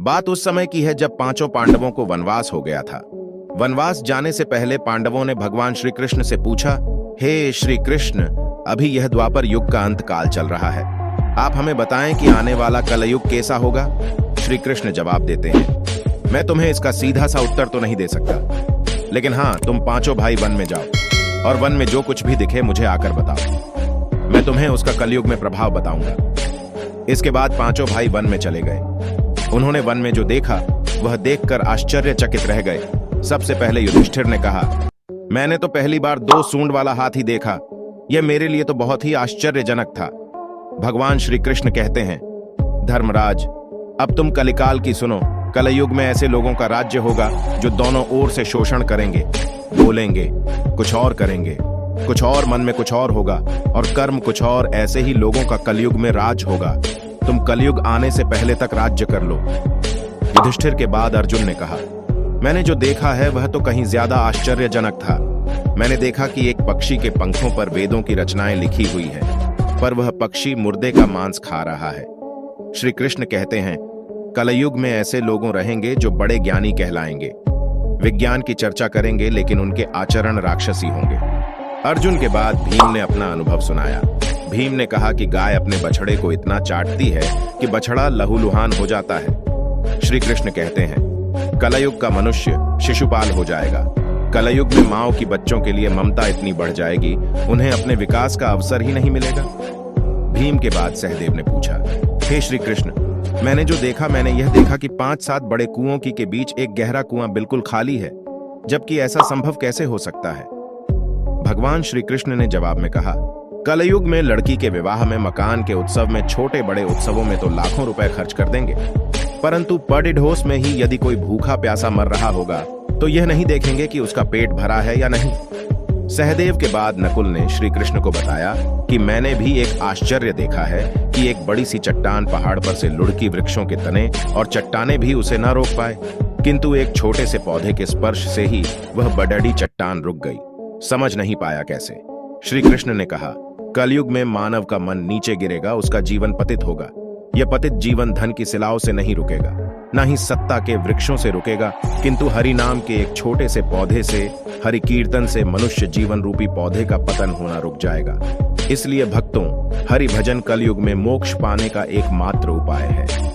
बात उस समय की है जब पांचों पांडवों को वनवास हो गया था। वनवास जाने से पहले पांडवों ने भगवान श्री कृष्ण से पूछा, हे श्री कृष्ण, अभी यह द्वापर युग का अंत काल चल रहा है, आप हमें बताएं कि आने वाला कलयुग कैसा होगा। श्री कृष्ण जवाब देते हैं, मैं तुम्हें इसका सीधा सा उत्तर तो नहीं दे सकता, लेकिन हाँ, तुम पांचों भाई वन में जाओ और वन में जो कुछ भी दिखे मुझे आकर बताओ, मैं तुम्हें उसका कलयुग में प्रभाव बताऊंगा। इसके बाद पांचों भाई वन में चले गए। उन्होंने वन में जो देखा वह देखकर आश्चर्यचकित रह गए। सबसे पहले युधिष्ठिर ने कहा, मैंने तो पहली बार 2 सूंड वाला हाथी देखा, यह मेरे लिए तो बहुत ही आश्चर्यजनक था। भगवान श्री कृष्ण कहते हैं, धर्मराज, अब तुम कलिकाल की सुनो। कलयुग में ऐसे लोगों का राज्य होगा जो दोनों ओर से शोषण करेंगे, बोलेंगे कुछ और, करेंगे कुछ और, मन में कुछ और होगा और कर्म कुछ और। ऐसे ही लोगों का कलयुग में राज होगा। तुम कलयुग आने से पहले तक राज्य कर लो। युधिष्ठिर के बाद अर्जुन ने कहा, मैंने जो देखा है वह तो कहीं ज्यादा आश्चर्यजनक था। मैंने देखा कि एक पक्षी के पंखों पर वेदों की रचनाएं लिखी हुई है, पर वह पक्षी मुर्दे का मांस खा रहा है। श्री कृष्ण कहते हैं, कलयुग में ऐसे लोगों रहेंगे जो बड़े ज्ञानी कहलाएंगे, विज्ञान की चर्चा करेंगे, लेकिन उनके आचरण राक्षसी होंगे। अर्जुन के बाद भीम ने अपना अनुभव सुनाया। भीम ने कहा कि गाय अपने बछड़े को इतना चाटती है कि बछड़ा लहूलुहान हो जाता है। श्री कृष्ण कहते हैं, कलयुग का मनुष्य शिशुपाल हो जाएगा। कलयुग में माओ की बच्चों के लिए ममता इतनी बढ़ जाएगी, उन्हें अपने विकास का अवसर ही नहीं मिलेगा। भीम के बाद सहदेव ने पूछा, हे श्री कृष्ण, मैंने जो देखा, मैंने यह देखा कि 5-7 बड़े कुओं के बीच एक गहरा कुआं बिल्कुल खाली है, जबकि ऐसा संभव कैसे हो सकता है। भगवान श्री कृष्ण ने जवाब में कहा, कलयुग में लड़की के विवाह में, मकान के उत्सव में, छोटे बड़े उत्सवों में तो लाखों रुपए खर्च कर देंगे, परंतु पडिढोस में ही यदि कोई भूखा प्यासा मर रहा होगा तो यह नहीं देखेंगे कि उसका पेट भरा है या नहीं। सहदेव के बाद नकुल ने श्री कृष्ण को बताया कि मैंने भी एक आश्चर्य देखा है कि एक बड़ी सी चट्टान पहाड़ पर से लुढ़की वृक्षों के तने और चट्टाने भी उसे न रोक पाए, किंतु एक छोटे से पौधे के स्पर्श से ही वह बड़ी चट्टान रुक गई। समझ नहीं पाया कैसे। श्री कृष्ण ने कहा, कलयुग में मानव का मन नीचे गिरेगा, उसका जीवन पतित होगा। यह पतित जीवन धन की सिलाओं से नहीं रुकेगा, न ही सत्ता के वृक्षों से रुकेगा, किंतु हरि नाम के एक छोटे से पौधे से, हरि कीर्तन से मनुष्य जीवन रूपी पौधे का पतन होना रुक जाएगा। इसलिए भक्तों, हरि भजन कलयुग में मोक्ष पाने का एकमात्र उपाय है।